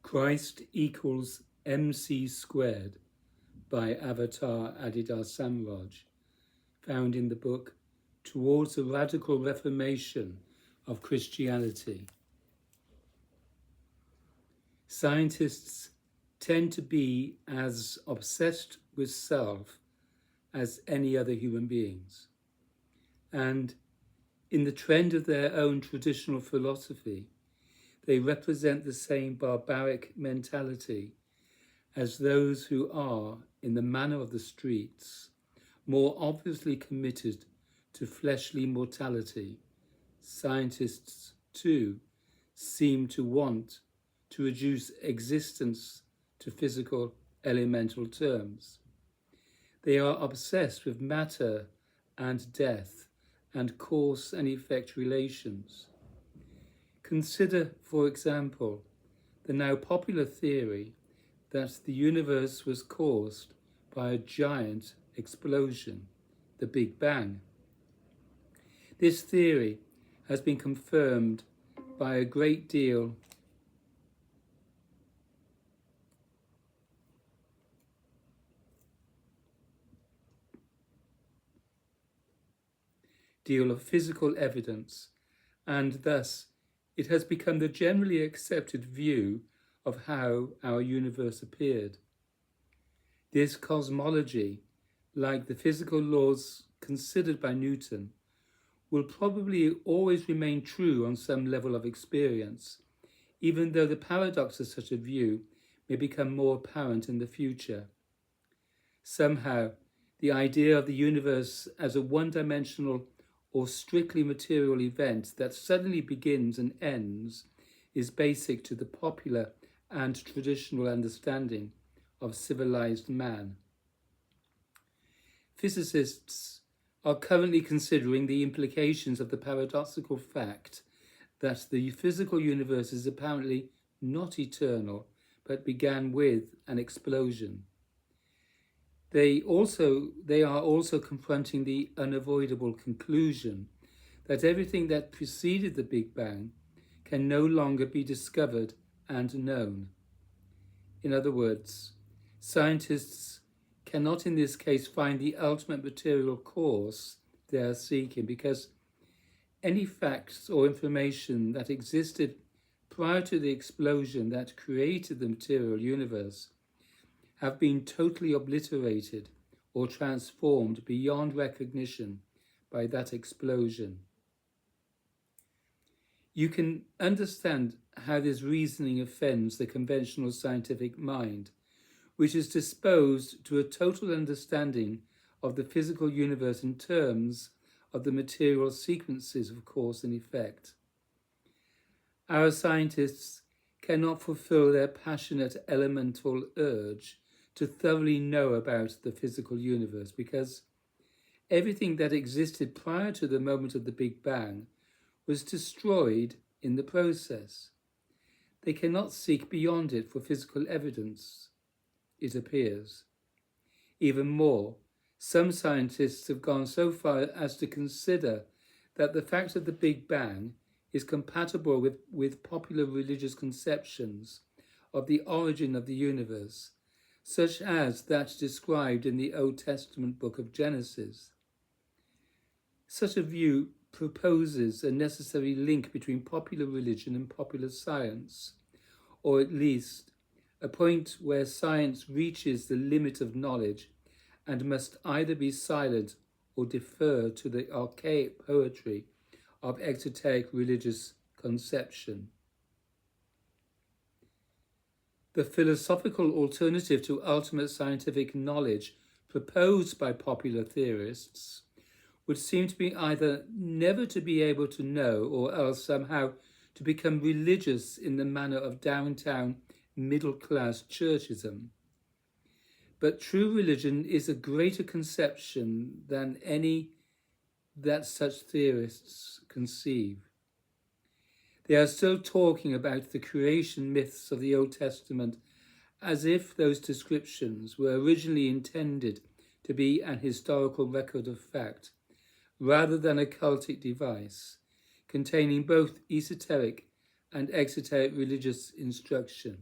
Christ equals mc2 by Avatar Adidar Samraj, found in the book Towards a Radical Reformation of Christianity. Scientists tend to be as obsessed with self as any other human beings, and in the trend of their own traditional philosophy, they represent the same barbaric mentality as those who are, in the manner of the streets, more obviously committed to fleshly mortality. Scientists, too, seem to want to reduce existence to physical, elemental terms. They are obsessed with matter and death and cause and effect relations. Consider, for example, the now popular theory that the universe was caused by a giant explosion, the Big Bang. This theory has been confirmed by a great deal of physical evidence, and thus it has become the generally accepted view of how our universe appeared. This cosmology, like the physical laws considered by Newton, will probably always remain true on some level of experience, even though the paradox of such a view may become more apparent in the future. Somehow, the idea of the universe as a one-dimensional or strictly material event that suddenly begins and ends is basic to the popular and traditional understanding of civilized man. Physicists are currently considering the implications of the paradoxical fact that the physical universe is apparently not eternal, but began with an explosion. They are also confronting the unavoidable conclusion that everything that preceded the Big Bang can no longer be discovered and known. In other words, scientists cannot in this case find the ultimate material cause they are seeking, because any facts or information that existed prior to the explosion that created the material universe have been totally obliterated or transformed beyond recognition by that explosion. You can understand how this reasoning offends the conventional scientific mind, which is disposed to a total understanding of the physical universe in terms of the material sequences of cause and effect. Our scientists cannot fulfill their passionate elemental urge to thoroughly know about the physical universe, because everything that existed prior to the moment of the Big Bang was destroyed in the process. They cannot seek beyond it for physical evidence, it appears. Even more, some scientists have gone so far as to consider that the fact of the Big Bang is compatible with popular religious conceptions of the origin of the universe, such as that described in the Old Testament book of Genesis. Such a view proposes a necessary link between popular religion and popular science, or at least a point where science reaches the limit of knowledge and must either be silent or defer to the archaic poetry of exoteric religious conception. The philosophical alternative to ultimate scientific knowledge proposed by popular theorists would seem to be either never to be able to know, or else somehow to become religious in the manner of downtown middle-class churchism. But true religion is a greater conception than any that such theorists conceive. They are still talking about the creation myths of the Old Testament as if those descriptions were originally intended to be an historical record of fact, rather than a cultic device containing both esoteric and exoteric religious instruction.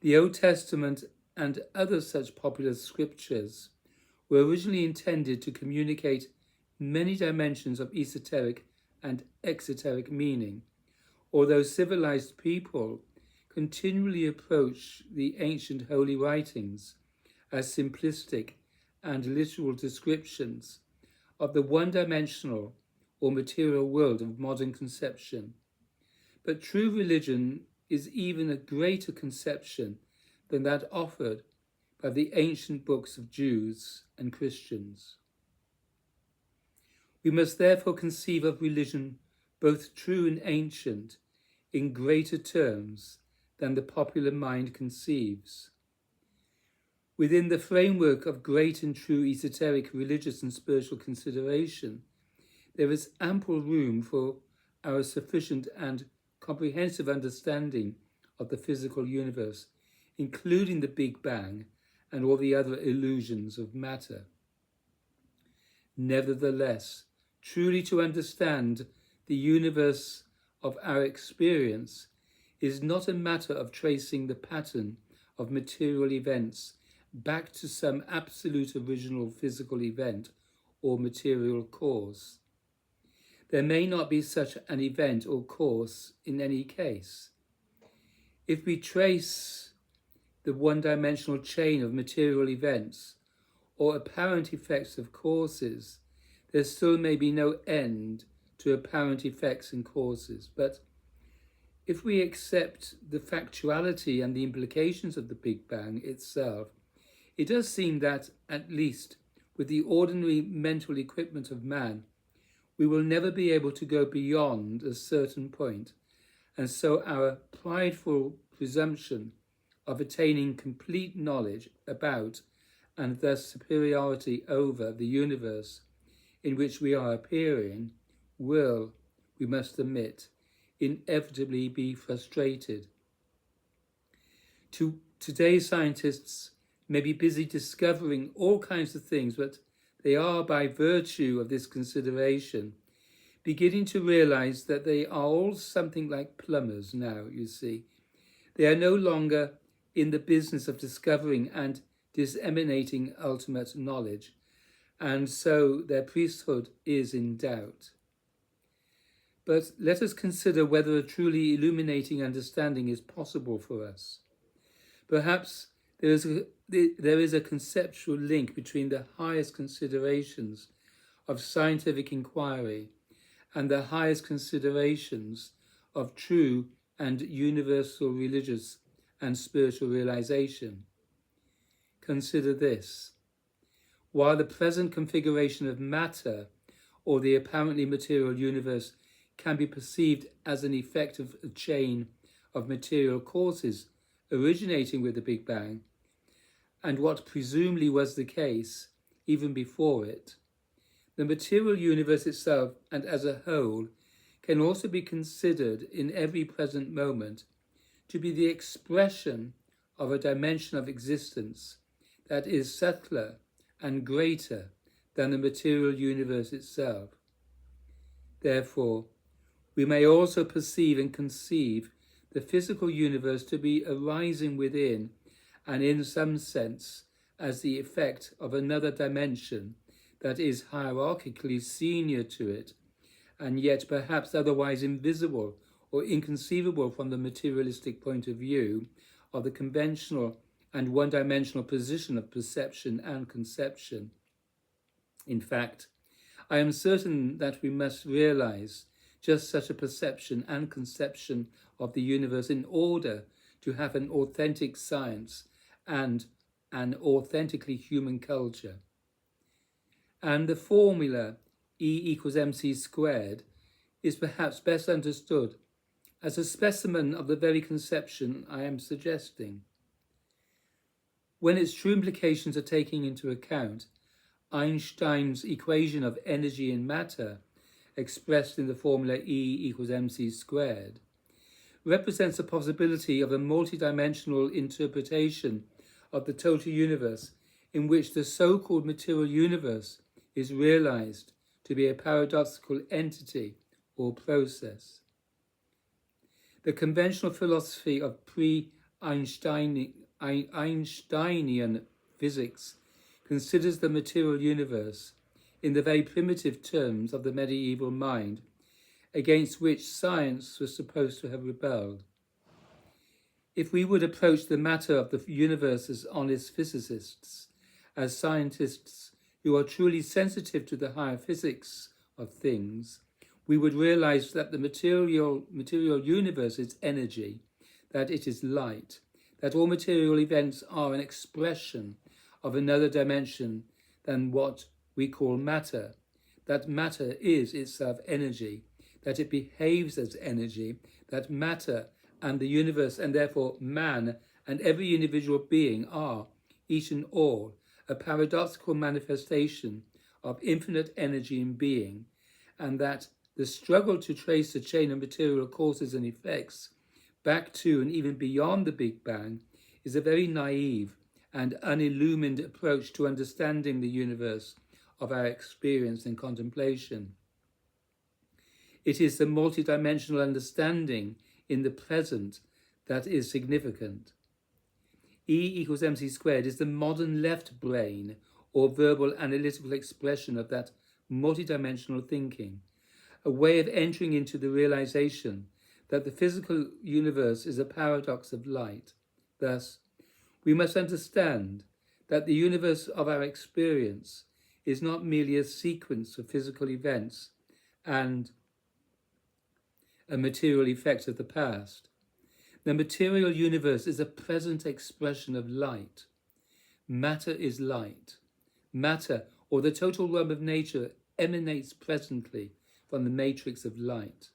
The Old Testament and other such popular scriptures were originally intended to communicate many dimensions of esoteric and exoteric meaning, although civilized people continually approach the ancient holy writings as simplistic and literal descriptions of the one-dimensional or material world of modern conception. But true religion is even a greater conception than that offered by the ancient books of Jews and Christians. We must therefore conceive of religion, both true and ancient, in greater terms than the popular mind conceives. Within the framework of great and true esoteric religious and spiritual consideration, there is ample room for our sufficient and comprehensive understanding of the physical universe, including the Big Bang and all the other illusions of matter. Nevertheless, truly to understand the universe of our experience is not a matter of tracing the pattern of material events back to some absolute original physical event or material cause. There may not be such an event or cause in any case. If we trace the one-dimensional chain of material events or apparent effects of causes, there still may be no end to apparent effects and causes. But if we accept the factuality and the implications of the Big Bang itself, it does seem that, at least with the ordinary mental equipment of man, we will never be able to go beyond a certain point, and so our prideful presumption of attaining complete knowledge about and thus superiority over the universe in which we are appearing will, we must admit, inevitably be frustrated. Today's scientists may be busy discovering all kinds of things, but they are, by virtue of this consideration, beginning to realize that they are all something like plumbers now, you see. They are no longer in the business of discovering and disseminating ultimate knowledge, and so their priesthood is in doubt. But let us consider whether a truly illuminating understanding is possible for us. Perhaps there is a conceptual link between the highest considerations of scientific inquiry and the highest considerations of true and universal religious and spiritual realization. Consider this. While the present configuration of matter, or the apparently material universe, can be perceived as an effect of a chain of material causes originating with the Big Bang, and what presumably was the case even before it, the material universe itself and as a whole can also be considered in every present moment to be the expression of a dimension of existence that is subtler and greater than the material universe itself. Therefore, we may also perceive and conceive the physical universe to be arising within and in some sense as the effect of another dimension that is hierarchically senior to it, and yet perhaps otherwise invisible or inconceivable from the materialistic point of view of the conventional and one-dimensional position of perception and conception. In fact, I am certain that we must realize just such a perception and conception of the universe in order to have an authentic science and an authentically human culture. And the formula E = mc² is perhaps best understood as a specimen of the very conception I am suggesting. When its true implications are taken into account, Einstein's equation of energy and matter, expressed in the formula E = mc², represents the possibility of a multidimensional interpretation of the total universe in which the so-called material universe is realized to be a paradoxical entity or process. The conventional philosophy of Einsteinian physics considers the material universe in the very primitive terms of the medieval mind, against which science was supposed to have rebelled. If we would approach the matter of the universe as honest physicists, as scientists who are truly sensitive to the higher physics of things, we would realize that the material universe is energy, that it is light, that all material events are an expression of another dimension than what we call matter, that matter is itself energy, that it behaves as energy, that matter and the universe, and therefore man and every individual being, are, each and all, a paradoxical manifestation of infinite energy and being, and that the struggle to trace the chain of material causes and effects back to and even beyond the Big Bang is a very naive and unillumined approach to understanding the universe of our experience and contemplation. It is the multidimensional understanding in the present that is significant. E=mc² is the modern left brain or verbal analytical expression of that multidimensional thinking, a way of entering into the realization that the physical universe is a paradox of light. Thus, we must understand that the universe of our experience is not merely a sequence of physical events and a material effect of the past. The material universe is a present expression of light. Matter is light. Matter, or the total realm of nature, emanates presently from the matrix of light.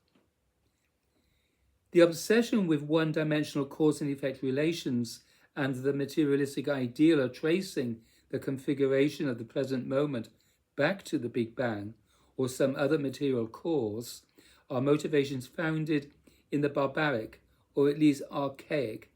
The obsession with one-dimensional cause and effect relations and the materialistic ideal of tracing the configuration of the present moment back to the Big Bang or some other material cause are motivations founded in the barbaric, or at least archaic,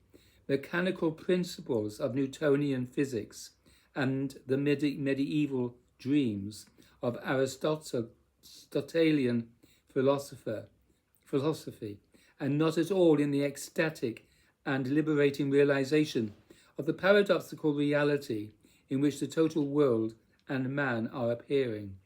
mechanical principles of Newtonian physics and the medieval dreams of Aristotelian philosophy, and not at all in the ecstatic and liberating realization of the paradoxical reality in which the total world and man are appearing.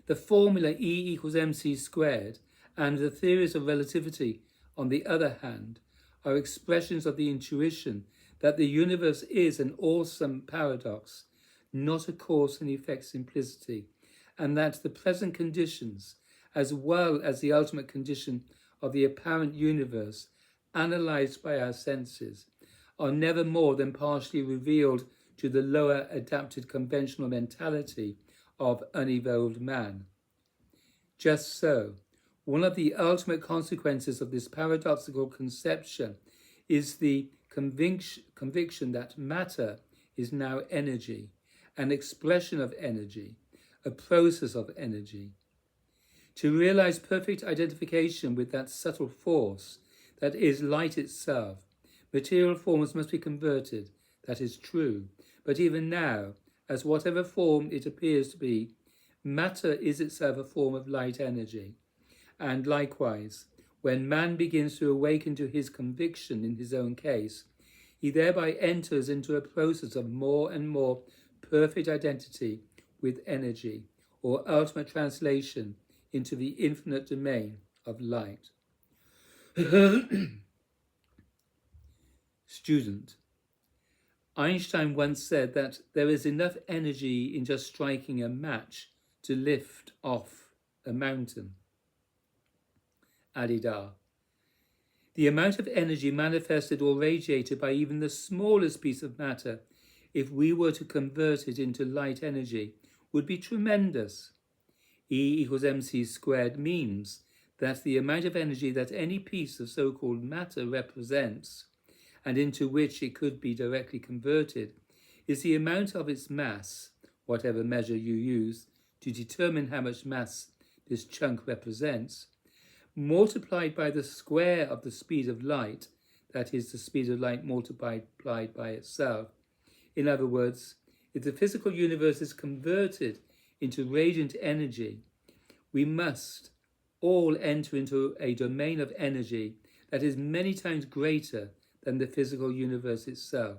The formula E=mc² and the theories of relativity, on the other hand, are expressions of the intuition that the universe is an awesome paradox, not a cause and effect simplicity, and that the present conditions, as well as the ultimate condition of the apparent universe, analyzed by our senses, are never more than partially revealed to the lower adapted conventional mentality of unevolved man. Just so, one of the ultimate consequences of this paradoxical conception is the conviction that matter is now energy, an expression of energy, a process of energy. To realize perfect identification with that subtle force that is light itself, material forms must be converted. That is true. But even now, as whatever form it appears to be, matter is itself a form of light energy. And likewise, when man begins to awaken to his conviction in his own case, he thereby enters into a process of more and more perfect identity with energy, or ultimate translation into the infinite domain of light. Student: Einstein once said that there is enough energy in just striking a match to lift off a mountain. Adidar: the amount of energy manifested or radiated by even the smallest piece of matter, if we were to convert it into light energy, would be tremendous. E=mc² means that the amount of energy that any piece of so-called matter represents, and into which it could be directly converted, is the amount of its mass, whatever measure you use to determine how much mass this chunk represents, multiplied by the square of the speed of light, that is, the speed of light multiplied by itself. In other words, if the physical universe is converted into radiant energy, we must all enter into a domain of energy that is many times greater than the physical universe itself.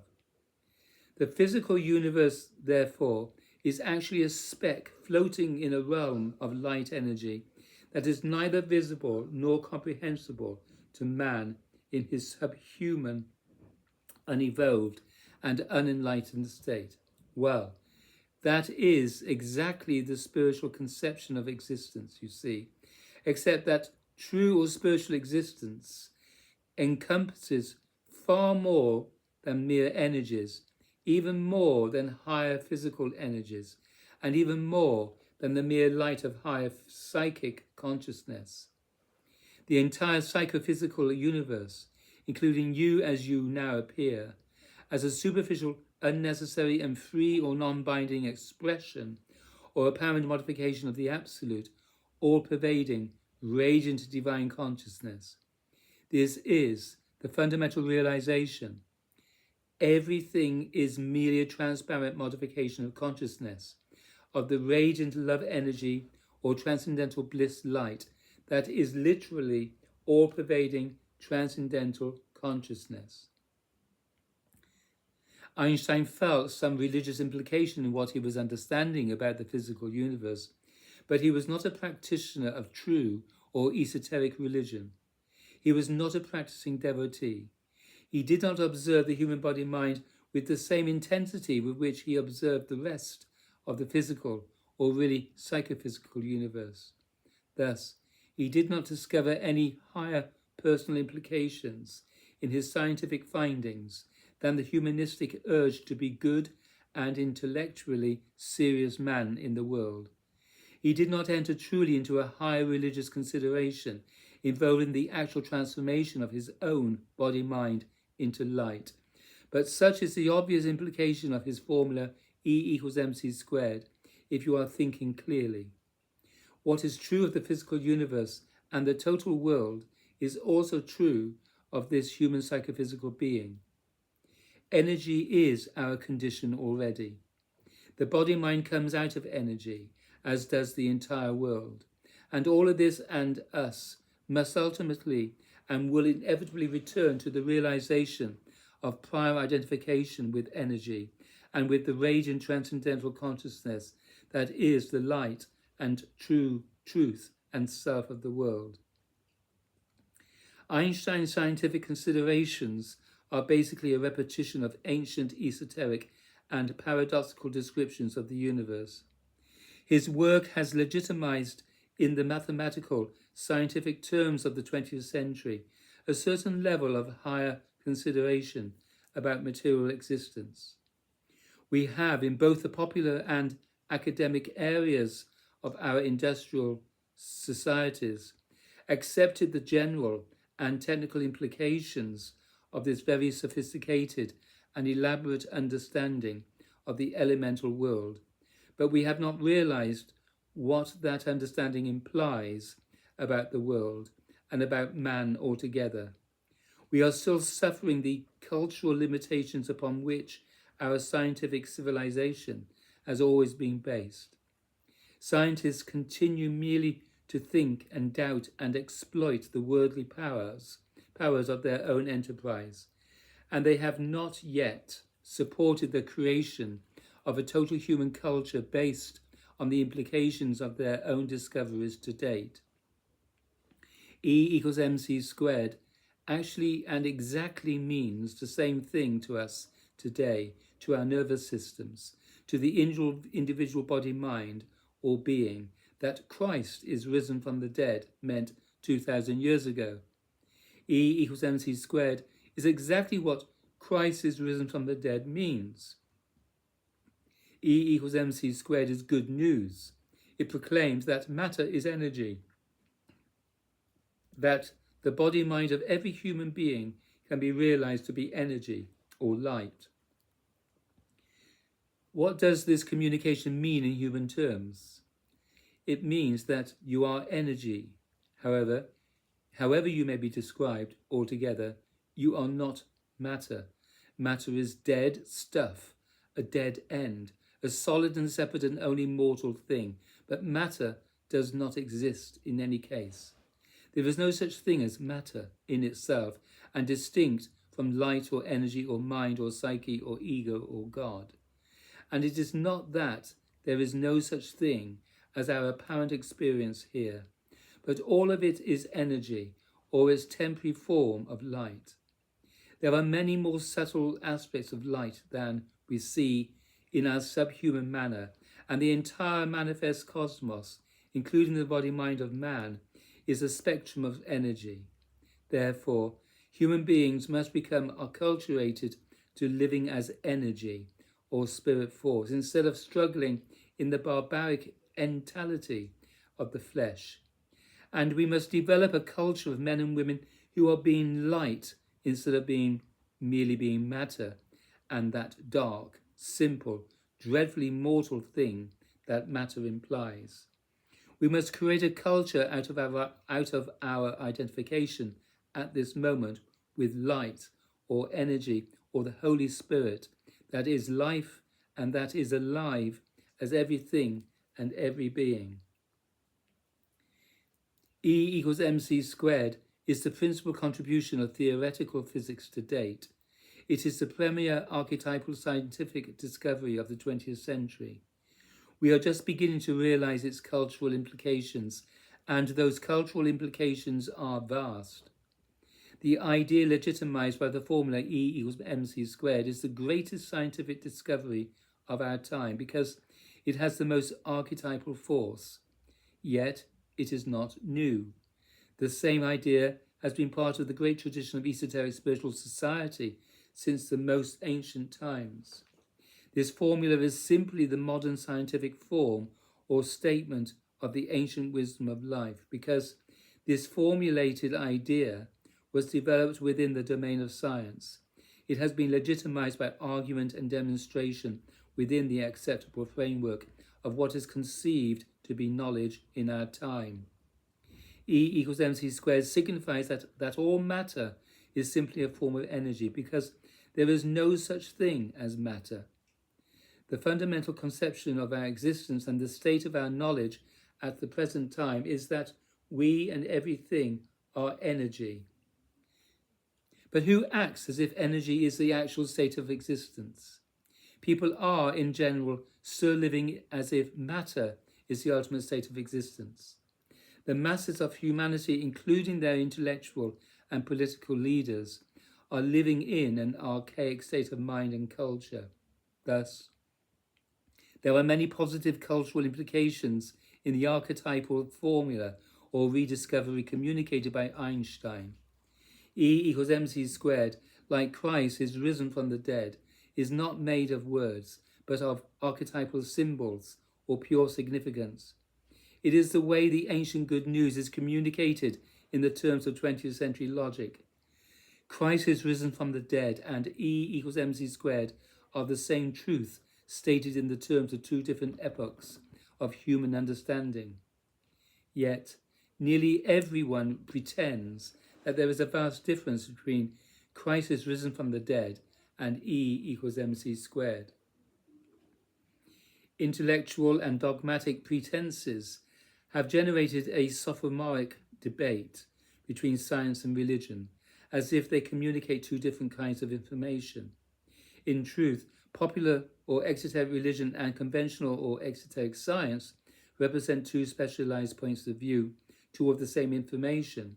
The physical universe, therefore, is actually a speck floating in a realm of light energy that is neither visible nor comprehensible to man in his subhuman, unevolved, and unenlightened state. Well, that is exactly the spiritual conception of existence, you see, except that true or spiritual existence encompasses far more than mere energies, even more than higher physical energies, and even more than the mere light of higher psychic consciousness. The entire psychophysical universe, including you as you now appear, as a superficial, unnecessary and free or non-binding expression or apparent modification of the absolute, all-pervading, radiant divine consciousness. This is the fundamental realization. Everything is merely a transparent modification of consciousness, of the radiant love energy or transcendental bliss light that is literally all-pervading transcendental consciousness. Einstein felt some religious implication in what he was understanding about the physical universe, but he was not a practitioner of true or esoteric religion. He was not a practicing devotee. He did not observe the human body-mind with the same intensity with which he observed the rest of the physical or really psychophysical universe. Thus, he did not discover any higher personal implications in his scientific findings than the humanistic urge to be good and intellectually serious man in the world. He did not enter truly into a higher religious consideration involving the actual transformation of his own body-mind into light. But such is the obvious implication of his formula E=mc², if you are thinking clearly. What is true of the physical universe and the total world is also true of this human psychophysical being. Energy is our condition already. The body-mind comes out of energy, as does the entire world. And all of this and us must ultimately and will inevitably return to the realization of prior identification with energy and with the radiant transcendental consciousness that is the light and true truth and self of the world. Einstein's scientific considerations are basically a repetition of ancient esoteric and paradoxical descriptions of the universe. His work has legitimized in the mathematical, scientific terms of the 20th century a certain level of higher consideration about material existence. We have, in both the popular and academic areas of our industrial societies, accepted the general and technical implications of this very sophisticated and elaborate understanding of the elemental world, but we have not realized what that understanding implies about the world and about man altogether. We are still suffering the cultural limitations upon which our scientific civilization has always been based. Scientists continue merely to think and doubt and exploit the worldly powers of their own enterprise, and they have not yet supported the creation of a total human culture based on the implications of their own discoveries to date. E=mc² actually and exactly means the same thing to us today, to our nervous systems, to the individual body-mind or being, that Christ is risen from the dead meant 2,000 years ago. E=mc² is exactly what Christ is risen from the dead means. E=mc² is good news. It proclaims that matter is energy, that the body-mind of every human being can be realized to be energy or light. What does this communication mean in human terms? It means that you are energy. However you may be described altogether, you are not matter. Matter is dead stuff, a dead end, a solid and separate and only mortal thing, but matter does not exist in any case. There is no such thing as matter in itself and distinct from light or energy or mind or psyche or ego or God. And it is not that there is no such thing as our apparent experience here, but all of it is energy or its temporary form of light. There are many more subtle aspects of light than we see in our subhuman manner, and the entire manifest cosmos, including the body-mind of man, is a spectrum of energy. Therefore, human beings must become acculturated to living as energy or spirit force, instead of struggling in the barbaric mentality of the flesh. And we must develop a culture of men and women who are being light instead of merely being matter, and that dark, simple, dreadfully mortal thing that matter implies. We must create a culture out of our identification at this moment with light or energy or the Holy Spirit that is life and that is alive as everything and every being. E = mc² is the principal contribution of theoretical physics to date. It is the premier archetypal scientific discovery of the 20th century. We are just beginning to realize its cultural implications, and those cultural implications are vast. The idea legitimized by the formula E = mc² is the greatest scientific discovery of our time because it has the most archetypal force. Yet, it is not new. The same idea has been part of the great tradition of esoteric spiritual society since the most ancient times. This formula is simply the modern scientific form or statement of the ancient wisdom of life, because this formulated idea was developed within the domain of science. It has been legitimized by argument and demonstration within the acceptable framework of what is conceived to be knowledge in our time. E = mc² signifies that all matter is simply a form of energy because there is no such thing as matter. The fundamental conception of our existence and the state of our knowledge at the present time is that we and everything are energy. But who acts as if energy is the actual state of existence? People are, in general, still living as if matter is the ultimate state of existence. The masses of humanity, including their intellectual and political leaders, are living in an archaic state of mind and culture. Thus, there are many positive cultural implications in the archetypal formula or rediscovery communicated by Einstein. E = mc², like Christ is risen from the dead, is not made of words, but of archetypal symbols or pure significance. It is the way the ancient good news is communicated in the terms of 20th century logic. Christ is risen from the dead and E = mc² are the same truth stated in the terms of two different epochs of human understanding. Yet, nearly everyone pretends that there is a vast difference between Christ is risen from the dead and E = mc². Intellectual and dogmatic pretenses have generated a sophomoric debate between science and religion, as if they communicate two different kinds of information. In truth, popular or exoteric religion and conventional or exoteric science represent two specialized points of view toward the same information.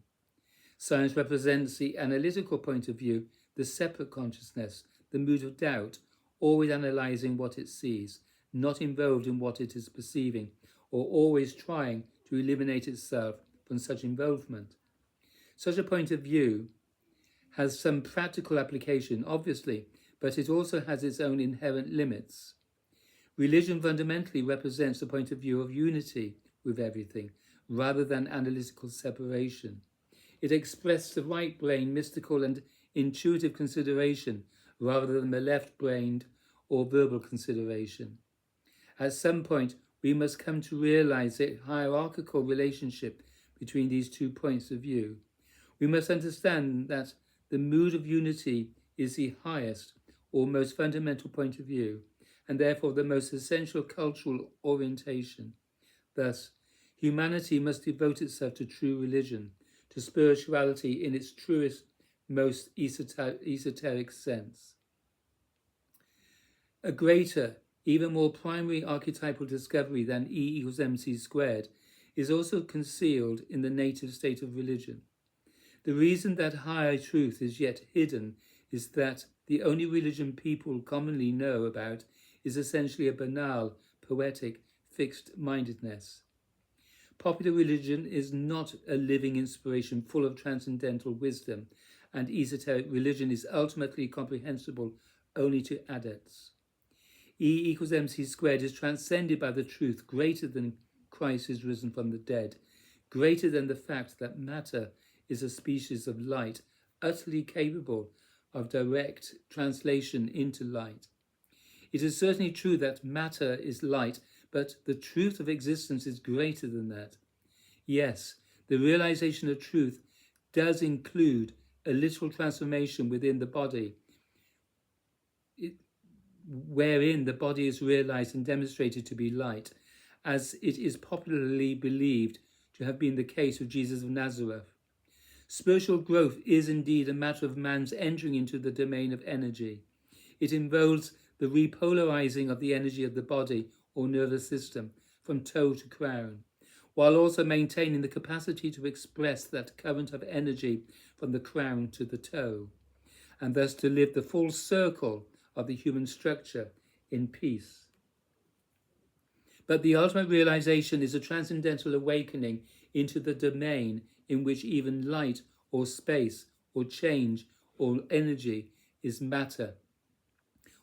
Science represents the analytical point of view, the separate consciousness, the mood of doubt, always analyzing what it sees, not involved in what it is perceiving, or always trying to eliminate itself from such involvement. Such a point of view has some practical application, obviously, but it also has its own inherent limits. Religion fundamentally represents the point of view of unity with everything, rather than analytical separation. It expresses the right-brained mystical and intuitive consideration, rather than the left-brained or verbal consideration. At some point, we must come to realize the hierarchical relationship between these two points of view. We must understand that the mood of unity is the highest or most fundamental point of view, and therefore the most essential cultural orientation. Thus, humanity must devote itself to true religion, to spirituality in its truest most esoteric sense. A greater, even more primary archetypal discovery than E equals mc squared is also concealed in the native state of religion. The reason that higher truth is yet hidden is that the only religion people commonly know about is essentially a banal, poetic, fixed-mindedness. Popular religion is not a living inspiration full of transcendental wisdom, and esoteric religion is ultimately comprehensible only to adepts. E equals mc squared is transcended by the truth greater than Christ is risen from the dead, greater than the fact that matter is a species of light, utterly capable of direct translation into light. It is certainly true that matter is light, but the truth of existence is greater than that. Yes, the realization of truth does include a literal transformation within the body, wherein the body is realized and demonstrated to be light, as it is popularly believed to have been the case with Jesus of Nazareth. Spiritual growth is indeed a matter of man's entering into the domain of energy. It involves the repolarizing of the energy of the body or nervous system from toe to crown, while also maintaining the capacity to express that current of energy from the crown to the toe, and thus to live the full circle of the human structure in peace. But the ultimate realization is a transcendental awakening into the domain in which even light or space or change or energy is matter,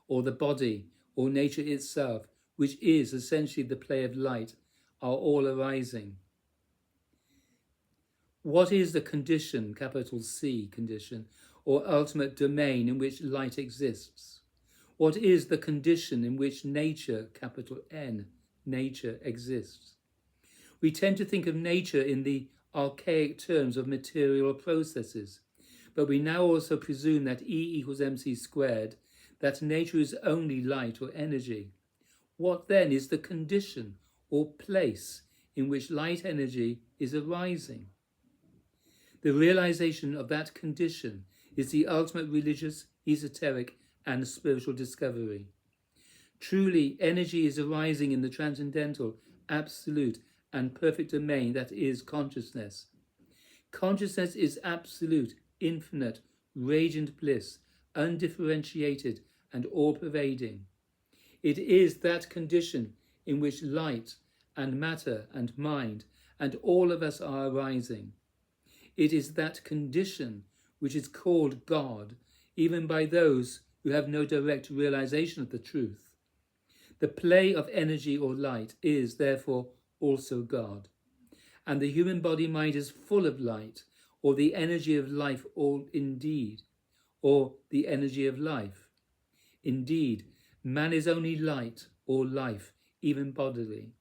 or the body or nature itself, which is essentially the play of light, are all arising. What is the condition, capital C condition, or ultimate domain in which light exists? What is the condition in which nature, capital N, nature exists? We tend to think of nature in the archaic terms of material processes, but we now also presume that E equals mc squared, that nature is only light or energy. What then is the condition or place in which light energy is arising? The realization of that condition is the ultimate religious, esoteric, and spiritual discovery. Truly, energy is arising in the transcendental, absolute, and perfect domain that is consciousness. Consciousness is absolute, infinite, radiant bliss, undifferentiated, and all-pervading. It is that condition in which light and matter and mind and all of us are arising. It is that condition which is called God, even by those who have no direct realization of the truth. The play of energy or light is, therefore, also God. And the human body-mind is full of light, or the energy of life, or indeed, or the energy of life. Indeed, man is only light or life, even bodily.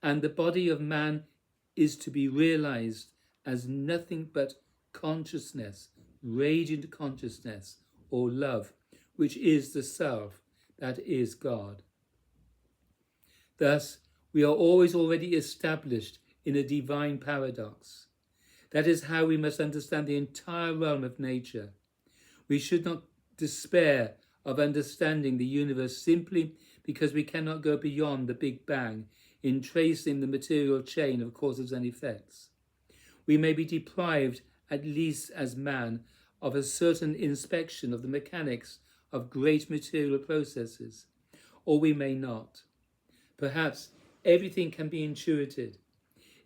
And the body of man is to be realized as nothing but consciousness, radiant consciousness, or love, which is the self, that is God. Thus, we are always already established in a divine paradox. That is how we must understand the entire realm of nature. We should not despair of understanding the universe simply because we cannot go beyond the Big Bang in tracing the material chain of causes and effects. We may be deprived, at least as man, of a certain inspection of the mechanics of great material processes, or we may not. Perhaps everything can be intuited.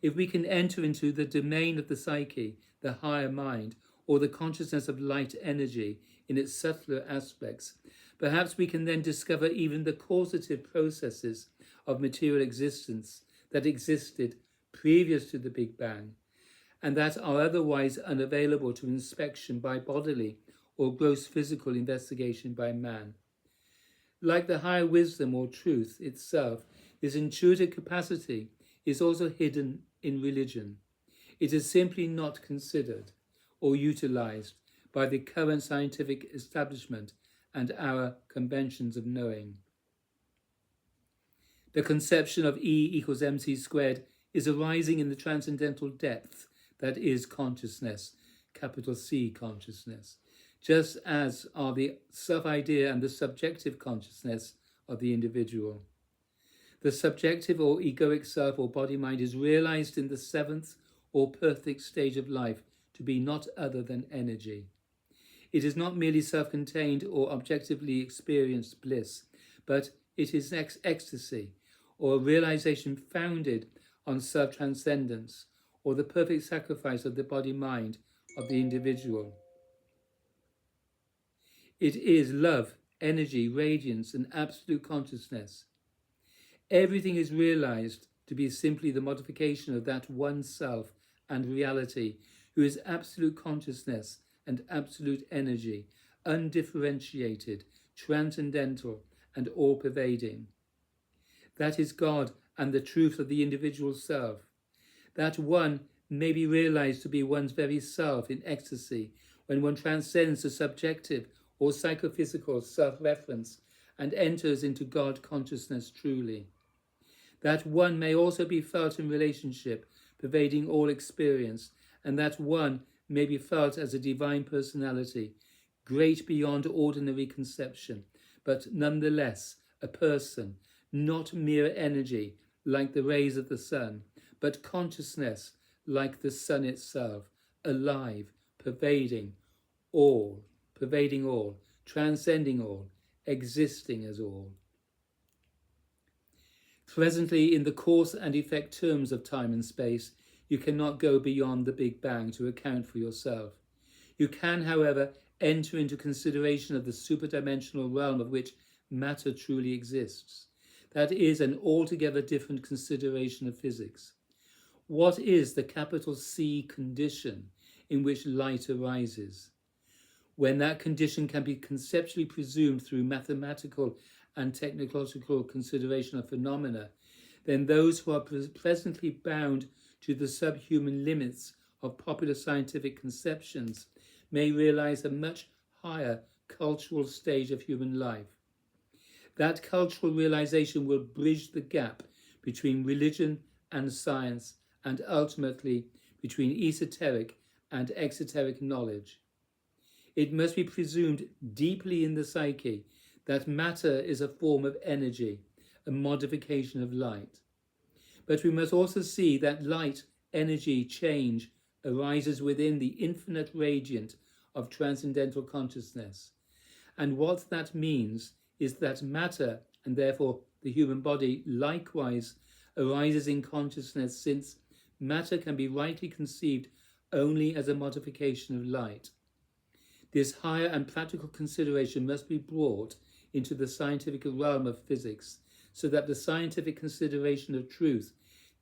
If we can enter into the domain of the psyche, the higher mind, or the consciousness of light energy in its subtler aspects, perhaps we can then discover even the causative processes of material existence that existed previous to the Big Bang, and that are otherwise unavailable to inspection by bodily or gross physical investigation by man. Like the higher wisdom or truth itself, this intuitive capacity is also hidden in religion. It is simply not considered or utilized by the current scientific establishment and our conventions of knowing. The conception of E equals mc squared is arising in the transcendental depth that is consciousness, capital C consciousness. just as are the self-idea and the subjective consciousness of the individual. The subjective or egoic self or body-mind is realized in the seventh or perfect stage of life to be not other than energy. It is not merely self-contained or objectively experienced bliss, but it is ecstasy, or a realization founded on self-transcendence, or the perfect sacrifice of the body-mind of the individual. It is love, energy, radiance, and absolute consciousness. Everything is realized to be simply the modification of that one self and reality, who is absolute consciousness and absolute energy, undifferentiated, transcendental, and all-pervading. That is God and the truth of the individual self. That one may be realized to be one's very self in ecstasy when one transcends the subjective or psychophysical self-reference and enters into God consciousness truly. That one may also be felt in relationship, pervading all experience, and that one may be felt as a divine personality, great beyond ordinary conception, but nonetheless a person, not mere energy like the rays of the sun, but consciousness like the sun itself, alive, pervading all, transcending all, existing as all. Presently, in the cause and effect terms of time and space, you cannot go beyond the Big Bang to account for yourself. You can, however, enter into consideration of the superdimensional realm of which matter truly exists. That is an altogether different consideration of physics. What is the capital C condition in which light arises? When that condition can be conceptually presumed through mathematical and technological consideration of phenomena, then those who are presently bound to the subhuman limits of popular scientific conceptions may realize a much higher cultural stage of human life. That cultural realization will bridge the gap between religion and science, and ultimately between esoteric and exoteric knowledge. It must be presumed deeply in the psyche that matter is a form of energy, a modification of light. But we must also see that light, energy, change arises within the infinite radiant of transcendental consciousness. And what that means is that matter, and therefore the human body, likewise arises in consciousness, since matter can be rightly conceived only as a modification of light. This higher and practical consideration must be brought into the scientific realm of physics, so that the scientific consideration of truth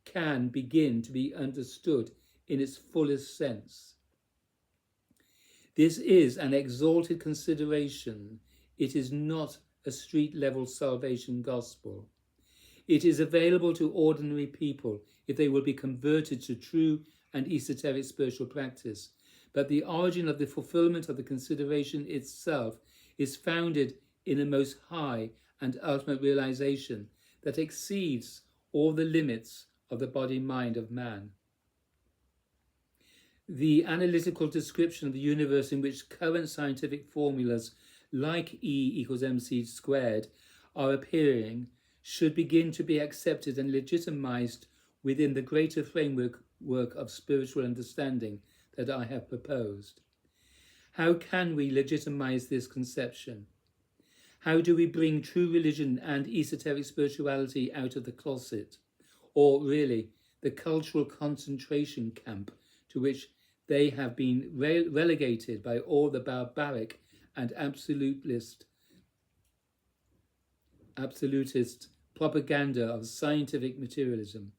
can begin to be understood in its fullest sense. This is an exalted consideration. It is not a street-level salvation gospel. It is available to ordinary people if they will be converted to true and esoteric spiritual practice. But the origin of the fulfillment of the consideration itself is founded in a most high and ultimate realization that exceeds all the limits of the body-mind of man. The analytical description of the universe in which current scientific formulas like E = mc² are appearing should begin to be accepted and legitimized within the greater framework of spiritual understanding that I have proposed. How can we legitimize this conception? How do we bring true religion and esoteric spirituality out of the closet, or really the cultural concentration camp to which they have been relegated by all the barbaric and absolutist propaganda of scientific materialism?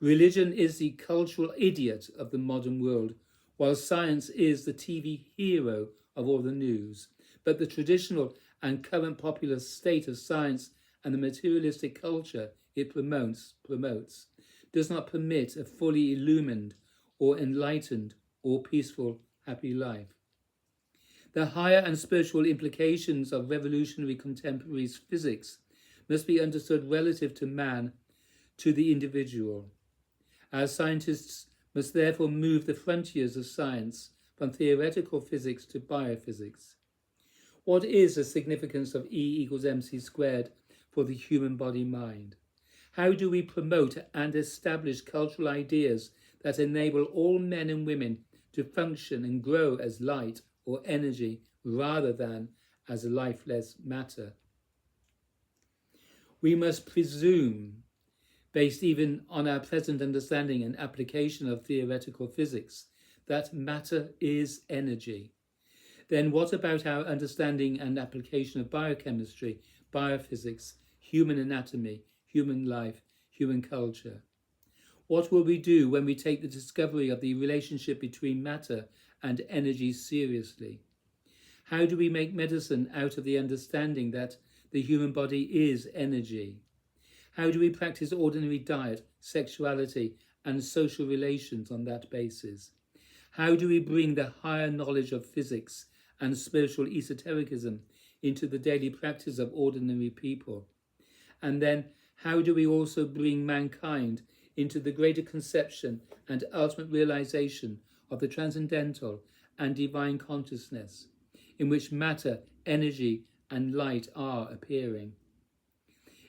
Religion is the cultural idiot of the modern world, while science is the TV hero of all the news. But the traditional and current popular state of science and the materialistic culture it promotes does not permit a fully illumined or enlightened or peaceful, happy life. The higher and spiritual implications of revolutionary contemporary physics must be understood relative to man, to the individual. Our scientists must therefore move the frontiers of science from theoretical physics to biophysics? What is the significance of E equals mc squared for the human body mind? How do we promote and establish cultural ideas that enable all men and women to function and grow as light or energy rather than as lifeless matter? We must presume, based even on our present understanding and application of theoretical physics, that matter is energy. Then what about our understanding and application of biochemistry, biophysics, human anatomy, human life, human culture? What will we do when we take the discovery of the relationship between matter and energy seriously? How do we make medicine out of the understanding that the human body is energy? How do we practice ordinary diet, sexuality, and social relations on that basis? How do we bring the higher knowledge of physics and spiritual esotericism into the daily practice of ordinary people? And then, how do we also bring mankind into the greater conception and ultimate realization of the transcendental and divine consciousness, in which matter, energy, and light are appearing?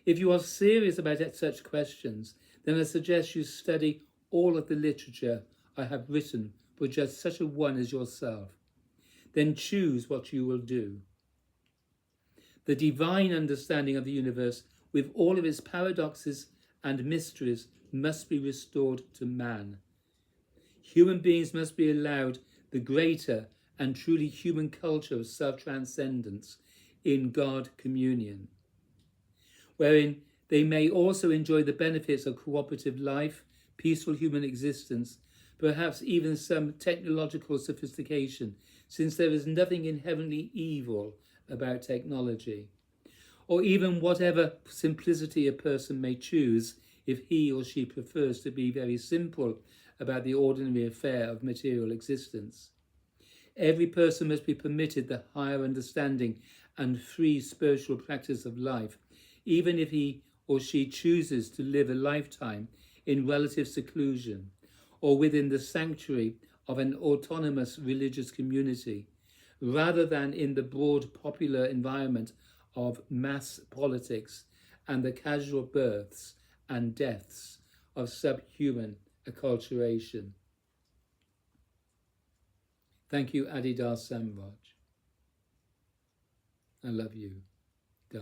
If you are serious about such questions, then I suggest you study all of the literature I have written for just such a one as yourself. Then choose what you will do. The divine understanding of the universe, with all of its paradoxes and mysteries, must be restored to man. Human beings must be allowed the greater and truly human culture of self-transcendence in God communion, wherein they may also enjoy the benefits of cooperative life, peaceful human existence, perhaps even some technological sophistication, since there is nothing inherently evil about technology, or even whatever simplicity a person may choose if he or she prefers to be very simple about the ordinary affair of material existence. Every person must be permitted the higher understanding and free spiritual practice of life, even if he or she chooses to live a lifetime in relative seclusion or within the sanctuary of an autonomous religious community, rather than in the broad popular environment of mass politics and the casual births and deaths of subhuman acculturation. Thank you, Adidar Samraj. I love you. Da.